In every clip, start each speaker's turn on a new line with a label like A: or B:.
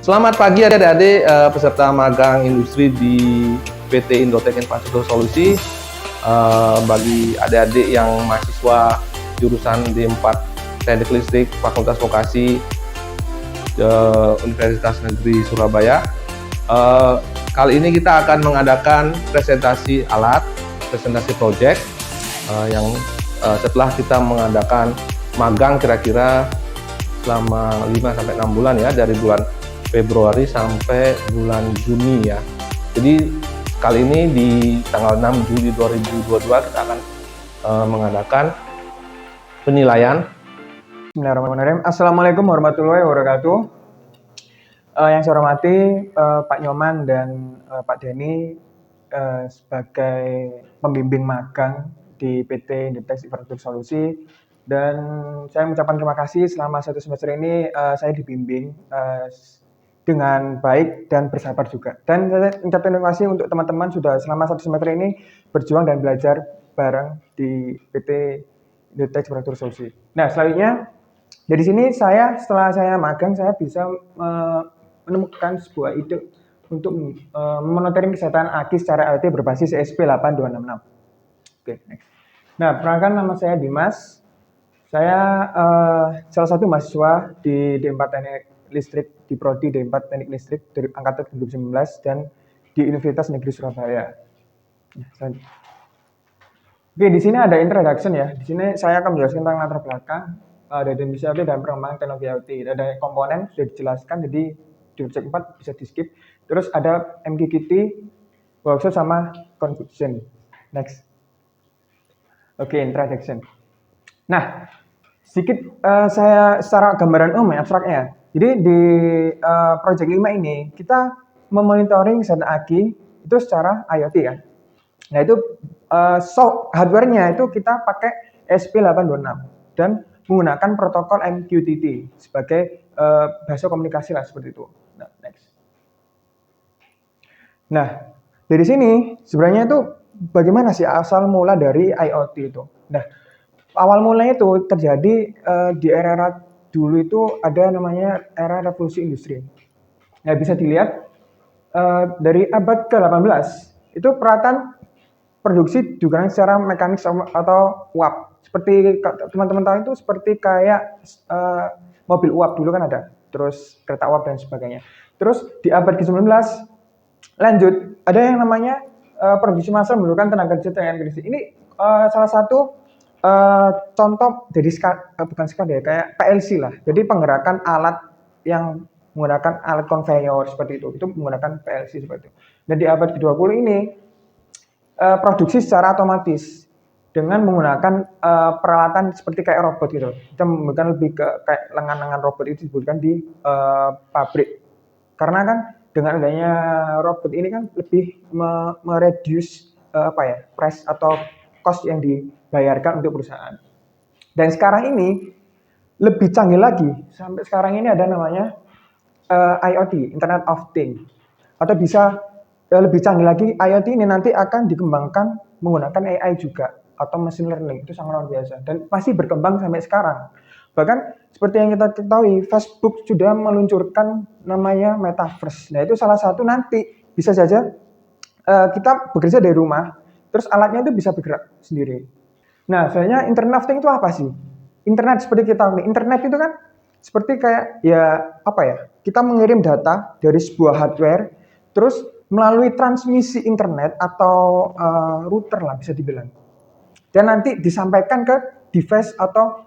A: Selamat pagi adik-adik peserta magang industri di PT Indotech Infrastruktur Solusi. Bagi adik-adik yang mahasiswa jurusan D4 Teknik Listrik Fakultas Vokasi Universitas Negeri Surabaya. Kali ini kita akan mengadakan presentasi alat, presentasi project yang setelah kita mengadakan magang kira-kira selama 5-6 bulan ya, dari bulan Februari sampai bulan Juni ya. Jadi kali ini di tanggal 6 Juli 2022 kita akan mengadakan penilaian.
B: Bismillahirrahmanirrahim. Assalamualaikum warahmatullahi wabarakatuh. Yang saya hormati Pak Nyoman dan Pak Denny sebagai pembimbing magang di PT Indotech Infrastruktur Solusi, dan saya mengucapkan terima kasih selama 1 semester ini saya dibimbing dengan baik dan bersahabat juga. Dan saya ucapkan terima kasih untuk teman-teman sudah selama 1 semester ini berjuang dan belajar bareng di PT Indotech Infrastruktur Solusi. Nah, selanjutnya dari sini setelah saya magang, saya bisa menemukan sebuah ide untuk memonitoring kesehatan aki secara IoT berbasis ESP8266. Oke, next. Nah, perkenalkan, nama saya Dimas. Saya salah satu mahasiswa di D4 Teknik Listrik, di Prodi D4 Teknik Listrik dari angkatan 2019 dan di Universitas Negeri Surabaya. Oke, di sini ada introduction ya. Di sini saya akan menjelaskan tentang latar belakang dari Indonesia IoT dan perkembangan teknologi IoT. Ada komponen sudah dijelaskan, jadi di project 4 bisa di skip. Terus ada MQTT, workshop sama conclusion. Next. Oke, introduction. Nah, sedikit saya secara gambaran umum ya, abstraknya. Jadi di project 5 ini kita memonitoring kesehatan aki itu secara IoT kan. Nah, itu hardware-nya itu kita pakai ESP8266 dan menggunakan protokol MQTT sebagai bahasa komunikasi lah, seperti itu. Nah, next. Nah, dari sini sebenarnya itu bagaimana sih asal mula dari IoT itu? Nah, awal mulanya itu terjadi di era dulu itu ada namanya era revolusi industri. Nah, bisa dilihat dari abad ke-18 itu peralatan produksi digunakan secara mekanik atau uap. Seperti teman-teman tahu itu seperti kayak mobil uap dulu kan ada, terus kereta uap dan sebagainya. Terus di abad ke-19 lanjut ada yang namanya produksi massal menggunakan tenaga kerja dengan listrik. Ini salah satu contoh dari bukan SCADA ya, kayak PLC lah. Jadi penggerakan alat yang menggunakan alat konveyor seperti itu menggunakan PLC seperti itu. Dan di abad ke-20 ini produksi secara otomatis dengan menggunakan peralatan seperti kayak robot gitu. Kita menggunakan lebih ke kayak lengan-lengan robot itu disebutkan di pabrik. Karena kan dengan adanya robot ini kan lebih mereduce price atau cost yang dibayarkan untuk perusahaan. Dan sekarang ini lebih canggih lagi. Sampai sekarang ini ada namanya IoT, Internet of Things. Atau bisa lebih canggih lagi, IoT ini nanti akan dikembangkan menggunakan AI juga atau machine learning. Itu sangat luar biasa dan masih berkembang sampai sekarang. Bahkan seperti yang kita ketahui, Facebook sudah meluncurkan namanya Metaverse. Nah, itu salah satu nanti bisa saja kita bekerja dari rumah, terus alatnya itu bisa bergerak sendiri. Nah, sebenarnya Internet of Things itu apa sih? Internet seperti kita tahu, internet itu kan seperti kayak kita mengirim data dari sebuah hardware, terus melalui transmisi internet atau router lah bisa dibilang. Dan nanti disampaikan ke device atau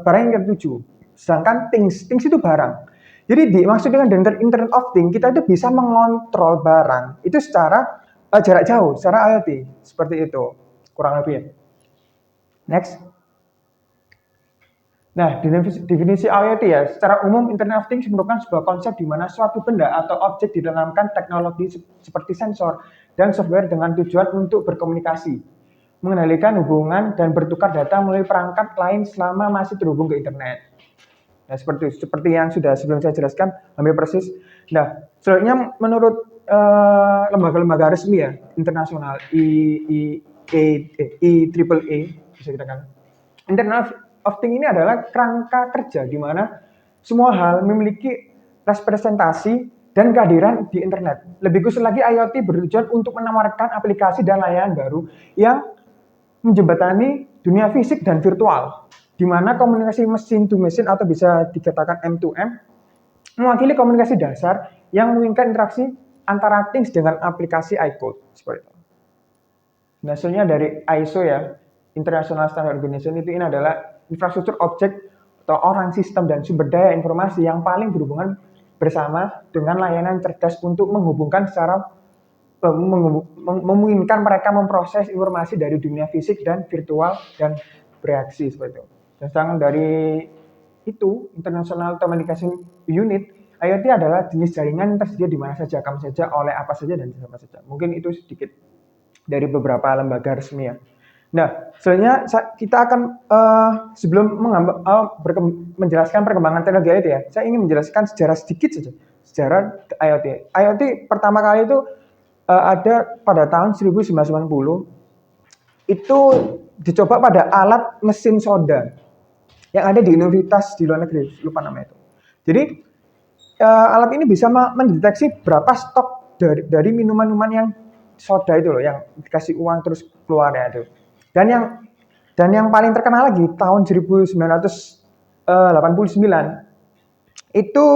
B: barang yang kita tuju. Sedangkan things itu barang. Jadi dimaksud dengan Internet of Things, kita itu bisa mengontrol barang itu secara jarak jauh, secara IoT. Seperti itu, kurang lebih ya. Next. Nah, definisi IoT ya, secara umum Internet of Things merupakan sebuah konsep di mana suatu benda atau objek ditanamkan teknologi seperti sensor dan software dengan tujuan untuk berkomunikasi, mengendalikan hubungan dan bertukar data melalui perangkat lain selama masih terhubung ke internet. Nah, seperti yang sudah sebelum saya jelaskan, hampir persis. Nah, selanjutnya menurut lembaga-lembaga resmi ya, internasional, IEEE, bisa kita katakan. Internet of Things ini adalah kerangka kerja di mana semua hal memiliki representasi, dan kehadiran di internet. Lebih khusus lagi, IoT bertujuan untuk menawarkan aplikasi dan layanan baru yang menjembatani dunia fisik dan virtual, di mana komunikasi mesin to mesin atau bisa dikatakan M2M mewakili komunikasi dasar yang memungkinkan interaksi antara things dengan aplikasi iCode seperti itu. Nah, hasilnya dari ISO ya, International Standard Organization, itu ini adalah infrastruktur objek atau orang, sistem, dan sumber daya informasi yang paling berhubungan bersama dengan layanan cerdas untuk menghubungkan secara memungkinkan mereka memproses informasi dari dunia fisik dan virtual dan bereaksi seperti itu. Dan sedangkan dari itu, International Communication Unit, IoT adalah jenis jaringan yang tersedia di mana saja, kapan saja, oleh apa saja, dan siapa saja. Mungkin itu sedikit dari beberapa lembaga resmi ya. Nah, selanjutnya kita akan sebelum menjelaskan perkembangan teknologi IoT ya, saya ingin menjelaskan sejarah sedikit saja, sejarah IoT. IoT pertama kali itu ada pada tahun 1990, itu dicoba pada alat mesin soda yang ada di universitas di luar negeri, lupa namanya itu. Jadi alat ini bisa mendeteksi berapa stok dari minuman-minuman yang soda itu loh, yang dikasih uang terus keluar ya itu. Dan yang paling terkenal lagi tahun 1989 itu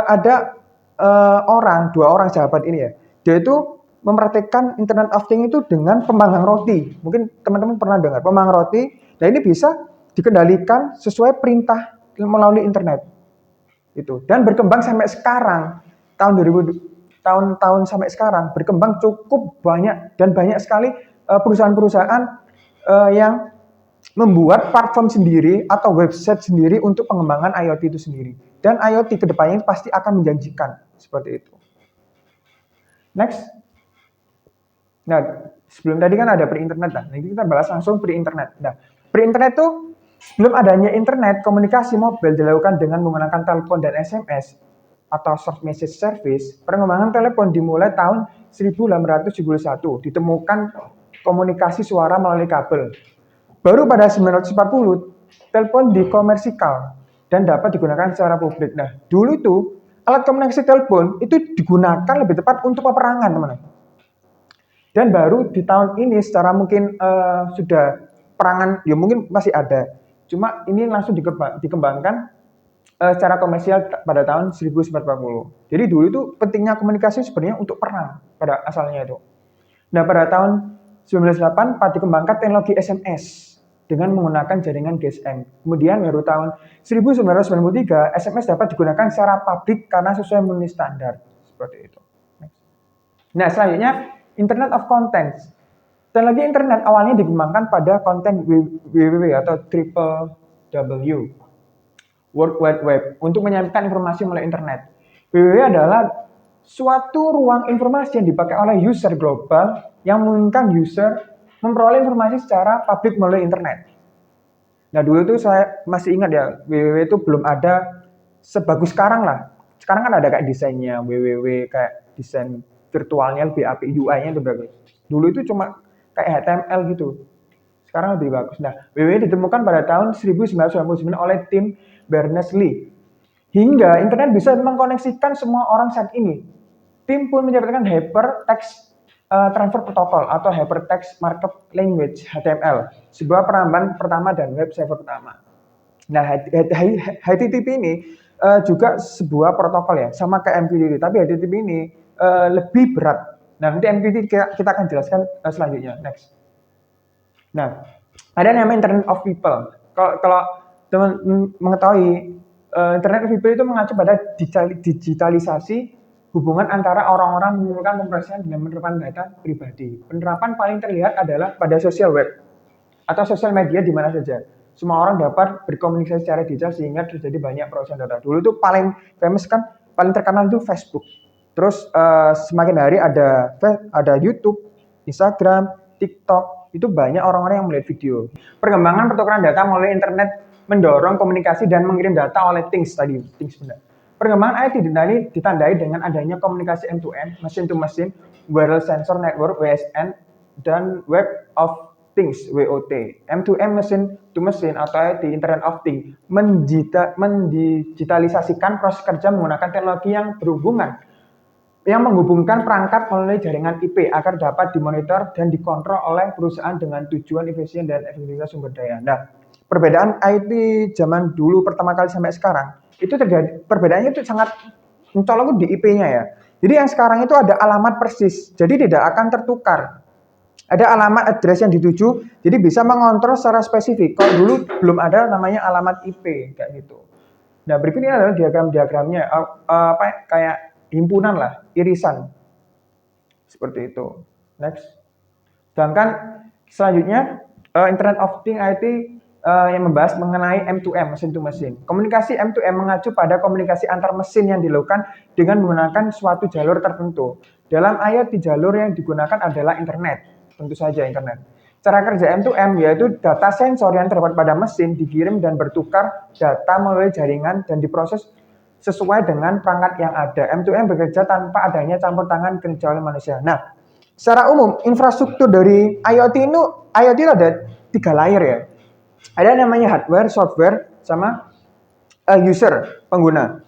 B: ada dua orang sahabat ini ya. Dia itu mempraktekkan Internet of Things itu dengan pemanggang roti. Mungkin teman-teman pernah dengar pemanggang roti. Nah, ini bisa dikendalikan sesuai perintah melalui internet. Itu. Dan berkembang sampai sekarang, tahun 2000 tahun-tahun sampai sekarang berkembang cukup banyak dan banyak sekali perusahaan-perusahaan yang membuat platform sendiri atau website sendiri untuk pengembangan IoT itu sendiri. Dan IoT kedepannya pasti akan menjanjikan seperti itu. Next. Nah, sebelum tadi kan ada pre-internet. Nah, ini kita bahas langsung pre-internet. Nah, pre-internet itu sebelum adanya internet, komunikasi mobil dilakukan dengan menggunakan telepon dan SMS atau short message service. Pengembangan telepon dimulai tahun 1871, ditemukan komunikasi suara melalui kabel. Baru pada 1940, telepon dikomersikan dan dapat digunakan secara publik. Nah, dulu itu alat komunikasi telepon itu digunakan lebih tepat untuk peperangan, teman-teman. Dan baru di tahun ini secara mungkin sudah perangan, ya mungkin masih ada. Cuma ini langsung dikembangkan secara komersial pada tahun 1940. Jadi dulu itu pentingnya komunikasi sebenarnya untuk perang pada asalnya itu. Nah, pada tahun 1908 dikembangkan teknologi SMS dengan menggunakan jaringan GSM. Kemudian baru tahun 1993 SMS dapat digunakan secara publik karena sesuai memenuhi standar seperti itu. Nah, selanjutnya Internet of Contents. Teknologi internet awalnya dikembangkan pada konten WWW atau WWW, World Wide Web, untuk menyampaikan informasi melalui internet. WWW adalah suatu ruang informasi yang dipakai oleh user global yang memungkinkan user memperoleh informasi secara publik melalui internet. Nah, dulu itu saya masih ingat ya, WWW itu belum ada sebagus sekarang lah. Sekarang kan ada kayak desainnya WWW, kayak desain virtualnya lebih API, UI-nya lebih bagus. Dulu itu cuma kayak HTML gitu. Sekarang lebih bagus. Nah, WWW ditemukan pada tahun 1999 oleh tim Berners-Lee. Hingga internet bisa mengkoneksikan semua orang saat ini. Tim pun menciptakan Hypertext Transfer Protocol atau Hypertext Markup Language (HTML), sebuah perambahan pertama dan web server pertama. Nah, HTTP ini juga sebuah protokol ya, sama kayak MQTT, tapi HTTP ini lebih berat. Nah, nanti MQTT kita akan jelaskan selanjutnya. Next. Nah, ada namanya Internet of People. Kalau teman mengetahui, Internet of People itu mengacu pada digitalisasi hubungan antara orang-orang menggunakan pemrosesan dengan menerapkan data pribadi. Penerapan paling terlihat adalah pada sosial web atau sosial media di mana saja. Semua orang dapat berkomunikasi secara digital sehingga terjadi banyak perolehan data. Dulu itu paling famous kan, paling terkenal itu Facebook. Terus semakin hari ada YouTube, Instagram, TikTok, itu banyak orang-orang yang melihat video. Perkembangan pertukaran data melalui internet mendorong komunikasi dan mengirim data oleh things benar. Perkembangan IoT ditandai dengan adanya komunikasi M2M, machine to machine, wireless sensor network (WSN), dan Web of Things (WOT), M2M Machine to Machine atau IoT Internet of Things, mendigitalisasikan proses kerja menggunakan teknologi yang menghubungkan perangkat melalui jaringan IP agar dapat dimonitor dan dikontrol oleh perusahaan dengan tujuan efisien dan efektivitas sumber daya. Nah, perbedaan IT zaman dulu pertama kali sampai sekarang itu terjadi, perbedaannya itu sangat mencolok di IP-nya ya. Jadi yang sekarang itu ada alamat persis, jadi tidak akan tertukar. Ada alamat address yang dituju, jadi bisa mengontrol secara spesifik. Kalau dulu belum ada namanya alamat IP kayak gitu. Nah, berikut ini adalah diagram-diagramnya, kayak himpunan lah, irisan. Seperti itu. Next. Sedangkan selanjutnya Internet of Things IT yang membahas mengenai M2M, machine to machine. Komunikasi M2M mengacu pada komunikasi antar mesin yang dilakukan dengan menggunakan suatu jalur tertentu. Dalam IoT jalur yang digunakan adalah internet. Tentu saja internet. Cara kerja M2M yaitu data sensor yang terdapat pada mesin dikirim dan bertukar data melalui jaringan dan diproses sesuai dengan perangkat yang ada. M2M bekerja tanpa adanya campur tangan kerja oleh manusia. Nah, secara umum infrastruktur dari IoT itu ada 3 layer ya. Ada namanya hardware, software, sama user, pengguna.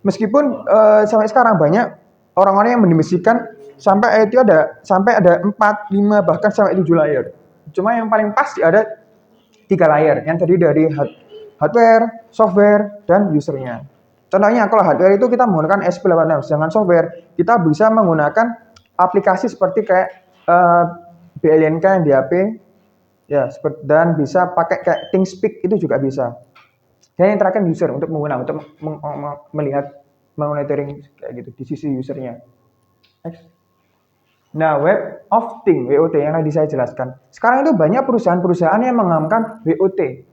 B: Meskipun sampai sekarang banyak orang-orang yang mendiskusikan sampai ada 4, 5, bahkan sampai 7 layer. Cuma yang paling pasti ada 3 layer yang terdiri dari hardware, software, dan usernya. Contohnya kalau hardware itu kita menggunakan ESP86, sedangkan software kita bisa menggunakan aplikasi seperti kayak BLNK yang di HP, ya, dan bisa pakai kayak ThinkSpeak itu juga bisa. Dan yang terakhir user untuk melihat, monitoring kayak gitu di sisi usernya. Next. Nah, Web of Things (WOT) yang tadi saya jelaskan. Sekarang itu banyak perusahaan-perusahaan yang mengamalkan WOT.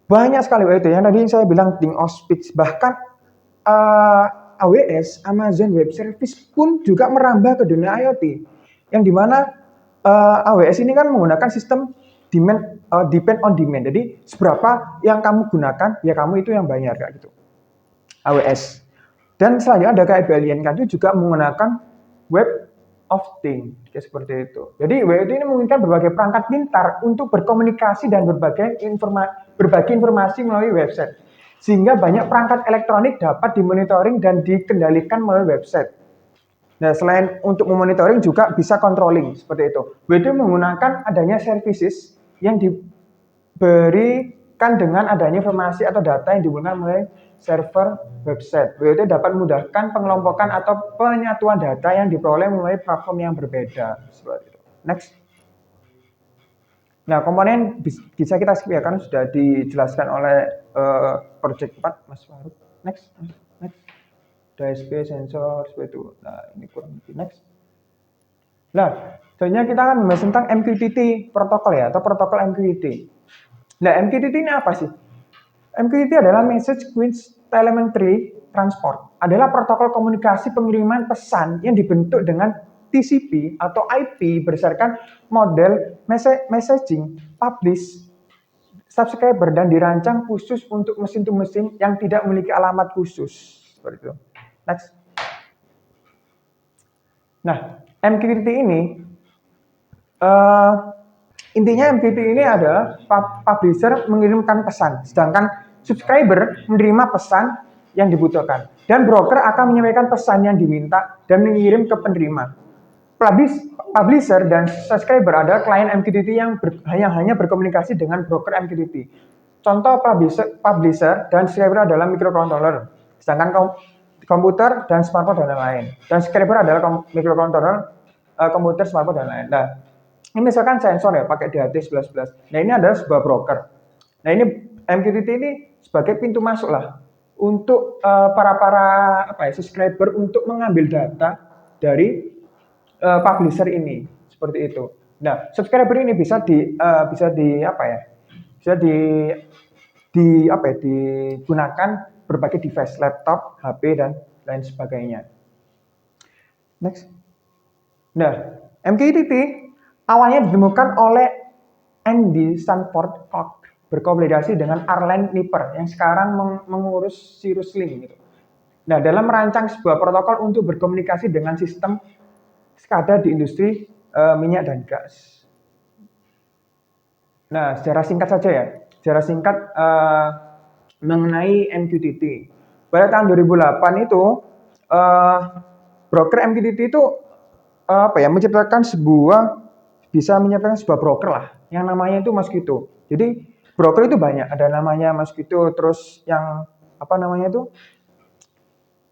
B: Banyak sekali WOT yang tadi saya bilang Thing of Speech. Bahkan AWS, Amazon Web Service pun juga merambah ke dunia IoT. Yang dimana AWS ini kan menggunakan sistem depend on demand. Jadi seberapa yang kamu gunakan, ya kamu itu yang bayar kayak gitu. AWS. Dan selanjutnya ada kayak BLN kan itu juga menggunakan Web of Things, kayak seperti itu. Jadi WOT ini memungkinkan berbagai perangkat pintar untuk berkomunikasi dan berbagi informasi melalui website. Sehingga banyak perangkat elektronik dapat dimonitoring dan dikendalikan melalui website. Nah, selain untuk memonitoring juga bisa controlling, seperti itu. WOT menggunakan adanya services yang diberikan dengan adanya informasi atau data yang digunakan melalui server website. WOT dapat memudahkan pengelompokan atau penyatuan data yang diperoleh melalui platform yang berbeda. Seperti itu. Next. Nah, komponen bisa kita skip ya, karena sudah dijelaskan oleh project 4, Mas Faruk. Next. DSP, sensor, seperti itu. Nah, ini kurang lebih. Next. Nah, selanjutnya kita akan membahas tentang MQTT protokol ya, atau protokol MQTT. Nah, MQTT ini apa sih? MQTT adalah Message Queue Telemetry Transport, adalah protokol komunikasi pengiriman pesan yang dibentuk dengan TCP atau IP berdasarkan model messaging, publish, subscriber, dan dirancang khusus untuk mesin to mesin yang tidak memiliki alamat khusus. Seperti itu. Next. Nah, MQTT ini intinya MQTT ini adalah publisher mengirimkan pesan, sedangkan subscriber menerima pesan yang dibutuhkan, dan broker akan menyampaikan pesan yang diminta dan mengirim ke penerima. Publisher dan subscriber adalah klien MQTT yang hanya berkomunikasi dengan broker MQTT. Contoh publisher dan subscriber adalah microcontroller, sedangkan komputer dan smartphone dan lain-lain. Dan subscriber adalah microcontroller, komputer, smartphone dan lain-lain. Nah, ini misalkan sensor ya, pakai DHT1111. Nah, ini adalah sebuah broker. Nah, ini MQTT ini sebagai pintu masuk lah untuk subscriber untuk mengambil data dari publisher ini, seperti itu. Nah, subscriber ini bisa digunakan berbagai device, laptop, HP, dan lain sebagainya. Next. Nah, MQTT awalnya ditemukan oleh Andy Stanford Clark berkolaborasi dengan Arlen Nipper yang sekarang mengurus Cirrus Link. Gitu. Nah, dalam merancang sebuah protokol untuk berkomunikasi dengan sistem SCADA di industri minyak dan gas. Nah, secara singkat saja ya, secara singkat mengenai MQTT. Pada tahun 2008 itu broker MQTT itu menciptakan bisa menyediakan sebuah broker lah, yang namanya itu Mosquito. Jadi broker itu banyak, ada namanya Mosquito, terus yang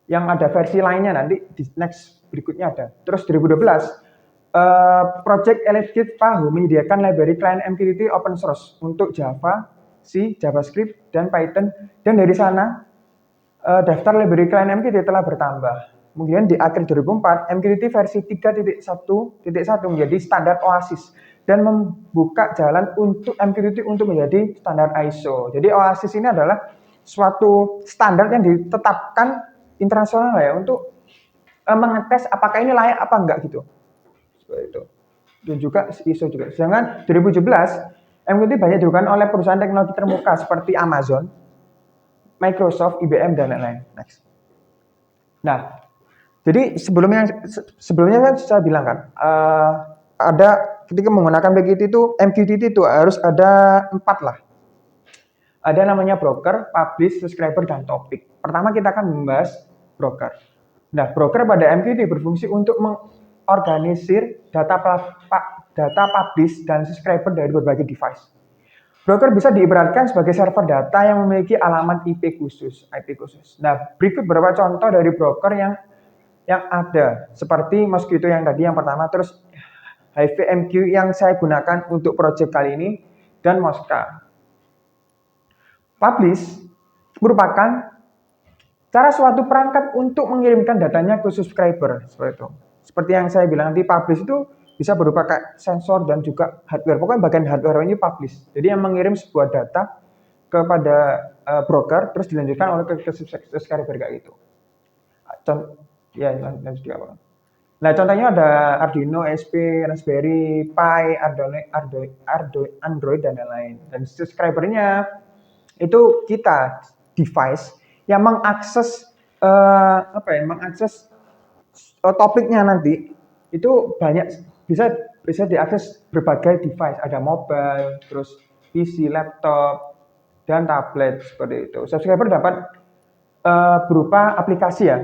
B: yang ada versi lainnya nanti di next berikutnya ada. Terus 2012 Project Elevate Pahoo menyediakan library client MQTT open source untuk Java, C, JavaScript, dan Python. Dan dari sana daftar library client MQTT telah bertambah. Kemudian di akhir 2004, MQTT versi 3.1.1 menjadi standar OASIS dan membuka jalan untuk MQTT untuk menjadi standar ISO. Jadi OASIS ini adalah suatu standar yang ditetapkan internasional ya untuk mengetes apakah ini layak apa enggak gitu. Seperti itu. Dan juga ISO juga. Sedangkan 2017 MQTT banyak digunakan oleh perusahaan teknologi termuka seperti Amazon, Microsoft, IBM, dan lain-lain. Next. Nah, jadi sebelumnya kan saya bilang kan, ada ketika menggunakan MQTT itu harus ada 4 lah. Ada namanya broker, publish, subscriber, dan topik. Pertama kita akan membahas broker. Nah, broker pada MQTT berfungsi untuk mengorganisir data publish dan subscriber dari berbagai device. Broker bisa diibaratkan sebagai server data yang memiliki alamat IP khusus. Nah, berikut beberapa contoh dari broker yang ada, seperti Mosquito yang tadi yang pertama, terus HiveMQ yang saya gunakan untuk project kali ini, dan Mosca. Publish merupakan cara suatu perangkat untuk mengirimkan datanya ke subscriber, seperti itu. Seperti yang saya bilang nanti, publish itu bisa berupa kayak sensor dan juga hardware. Pokoknya bagian hardware ini publish. Jadi yang mengirim sebuah data kepada broker terus dilanjutkan oleh ke subscriber kayak gitu. Nah, contohnya ada Arduino, SP, Raspberry Pi, Android, dan lain-lain. Dan subscribernya itu kita, device yang mengakses topiknya nanti itu banyak, bisa diakses berbagai device, ada mobile, terus PC, laptop, dan tablet, seperti itu. Subscriber dapat berupa aplikasi ya,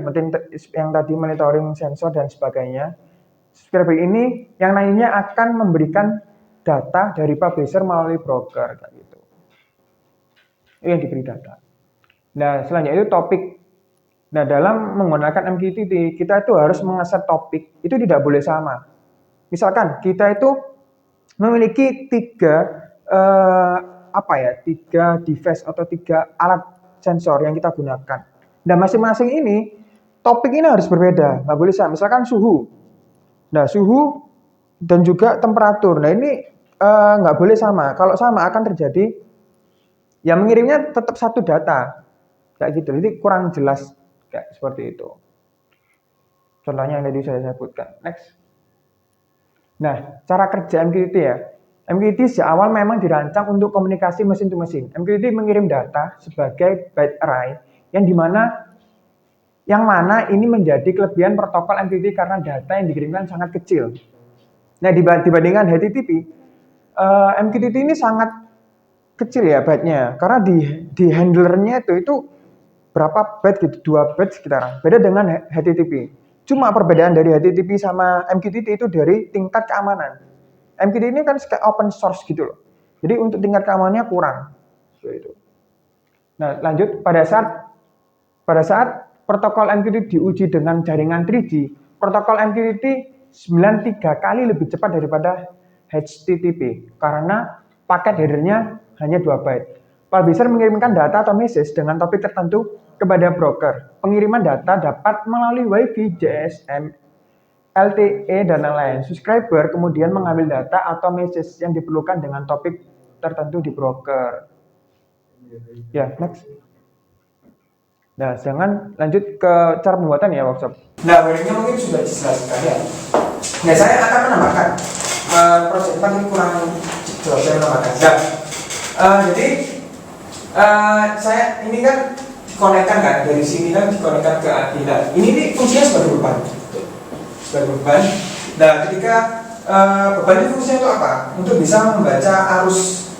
B: yang tadi monitoring sensor dan sebagainya. Subscriber ini yang nantinya akan memberikan data dari publisher melalui broker kayak gitu. Ini yang diberi data. Nah, selanjutnya itu topik. Nah, dalam menggunakan MQTT kita itu harus mengeset topik. Itu tidak boleh sama. Misalkan kita itu memiliki 3 device atau 3 alat sensor yang kita gunakan. Nah, masing-masing ini topik ini harus berbeda, nggak boleh sama. Misalkan suhu. Nah, suhu dan juga temperatur. Nah, ini nggak boleh sama. Kalau sama akan terjadi yang mengirimnya tetap satu data kayak gitu. Jadi kurang jelas kayak seperti itu. Contohnya yang tadi saya sebutkan. Next. Nah, cara kerja MQTT ya. MQTT sejak awal memang dirancang untuk komunikasi mesin to mesin. MQTT mengirim data sebagai byte array yang mana ini menjadi kelebihan protokol MQTT karena data yang dikirimkan sangat kecil. Nah, dibandingkan HTTP, MQTT ini sangat kecil ya byte-nya, karena di handlernya itu berapa byte gitu, 2 byte sekitaran. Beda dengan HTTP. Cuma perbedaan dari HTTP sama MQTT itu dari tingkat keamanan. MQTT ini kan kayak open source gitu loh. Jadi untuk tingkat keamanannya kurang. Seperti itu. Nah, lanjut pada saat protokol MQTT diuji dengan jaringan 3G, protokol MQTT 93 kali lebih cepat daripada HTTP karena paket headernya hanya 2 byte. Publisher mengirimkan data atau message dengan topik tertentu kepada broker. Pengiriman data dapat melalui Wi-Fi, GSM, LTE, dan lain-lain. Subscriber kemudian mengambil data atau message yang diperlukan dengan topik tertentu di broker. Ya, next. Nah, jangan lanjut ke cara pembuatan ya workshop. Nah, ini mungkin sudah dijelaskan ya. Nah, saya akan menambahkan. Proses ini kurang jelas saya menambahkan. Jadi saya ini kan dikonekkan kan dari sini kan dikonekkan ke Adina. Ini fungsinya sebagai beban. Nah, ketika beban itu fungsinya itu apa? Untuk bisa membaca arus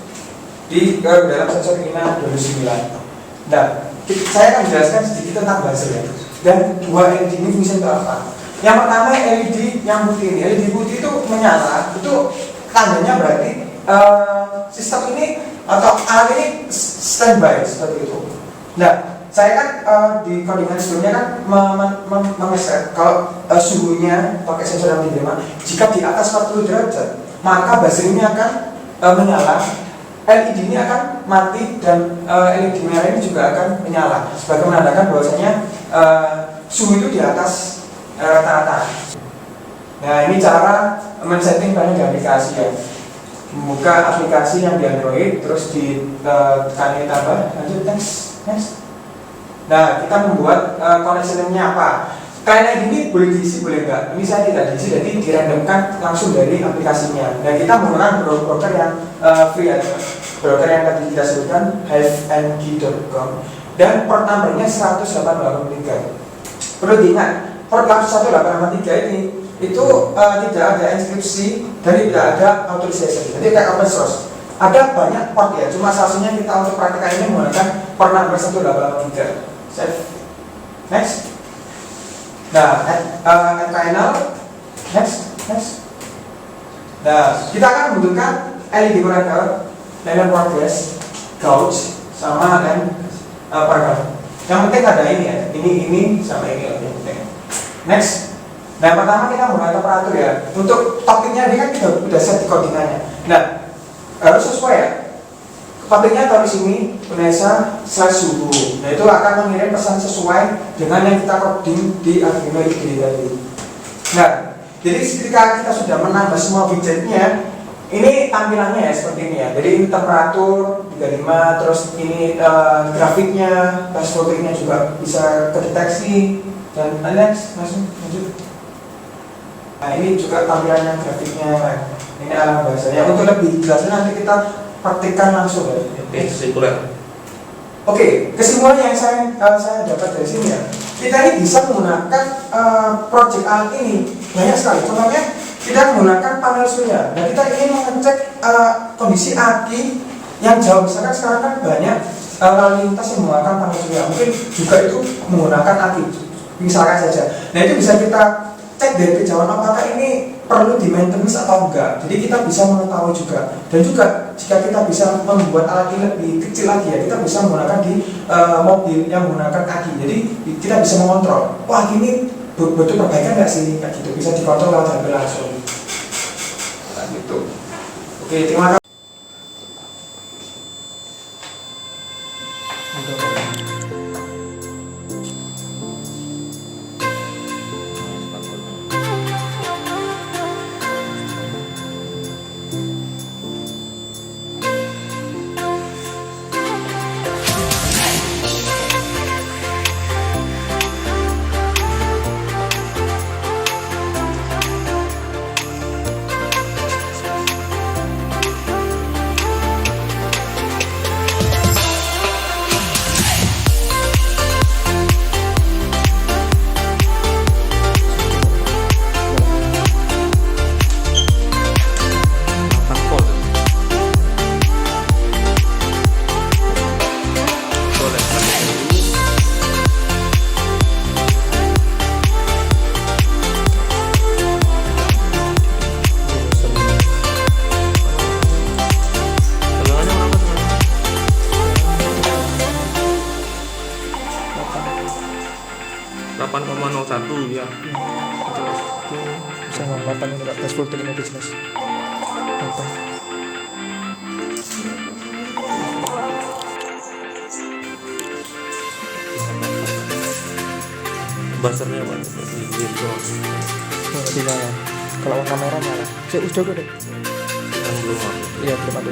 B: di dalam sensor INA 2009. Nah, saya akan menjelaskan sedikit tentang buzzer ya. Dan dua LED ini fungsi untuk apa? Yang pertama LED yang putih ini, LED putih itu menyala, itu tandanya berarti sistem ini atau alat ini standby seperti itu. Nah, saya kan di codingan sebelumnya kan mengeset kalau suhunya pakai sensor yang diterima, jika di atas 40 derajat, maka buzzer ini akan menyala, LED ini akan mati, dan LED merah ini juga akan menyala sebagai menandakan bahwasanya suhu itu di atas rata-rata. Nah, ini cara men-setting banyak di aplikasi ya. Membuka aplikasi yang di Android, terus ditekan ini tambah, lanjut next. Nah, kita membuat connectionnya apa? Klien ini boleh diisi, boleh enggak. Ini saya tidak diisi, jadi dirandomkan langsung dari aplikasinya. Dan kita menggunakan broker yang free ya, broker yang tadi kita sebutkan hiveng.com, dan port numbernya 183. Perlu diingat, port 183 ini itu tidak ada inskripsi dan tidak ada authorization. Jadi kayak open source. Ada banyak port ya, cuma salah satunya kita untuk praktekkan ini menggunakan port number 183. Save. Next. Nah, add panel. Next. Nah, kita akan membutuhkan LED connector, lamp port glass, gauge, sama lem peredam. Yang penting ada ini ya, ini sama ini lebih penting. Next. Nah, pertama kita menggunakan temperatur ya. Untuk topiknya ini kan kita sudah set di codingannya. Nah, harus sesuai ya. Topiknya taruh sini, Unesa/suhu. Nah, itu akan mengirim pesan sesuai dengan yang kita coding di Arduino IDE tadi. Nah, jadi ketika kita sudah menambah semua widgetnya, ini tampilannya ya seperti ini ya. Jadi ini temperatur 35, terus ini grafiknya, pas fotonya juga bisa kedeteksi, dan next, lanjut. Nah, ini juga tampilannya grafiknya. Ini alam bahasanya. Untuk lebih jelasnya nanti kita praktikkan langsung ya.
A: Kesimpulan.
B: Oke, kesimpulan yang saya dapat dari sini ya, kita ini bisa menggunakan project alat ini banyak sekali. Contohnya kita menggunakan panel surya. Nah, kita ingin mengecek kondisi aki yang jauh. Misalkan sekarang kan banyak lalu lintas yang menggunakan panel surya. Mungkin juga itu menggunakan aki. Misalkan saja. Nah, itu bisa kita cek dari kejauhan apakah ini perlu di maintenance atau enggak. Jadi kita bisa mengetahui juga. Dan juga jika kita bisa membuat alat ini lebih kecil lagi ya, kita bisa menggunakan di mobil yang menggunakan aki. Jadi kita bisa mengontrol, wah ini butuh perbaikan nggak sih, kayak gitu. Bisa dikontrol lewat HP langsung. Nah, gitu. Oke, terima kasih.
A: ya.
B: Bisa ngomongkan ini tes voltage ini jelas. Apa?
A: Buzzernya apa?
B: Di mana? Kalau kamera nyala. Saya udah deh.
A: Yang belum ada.
B: Iya belum ada.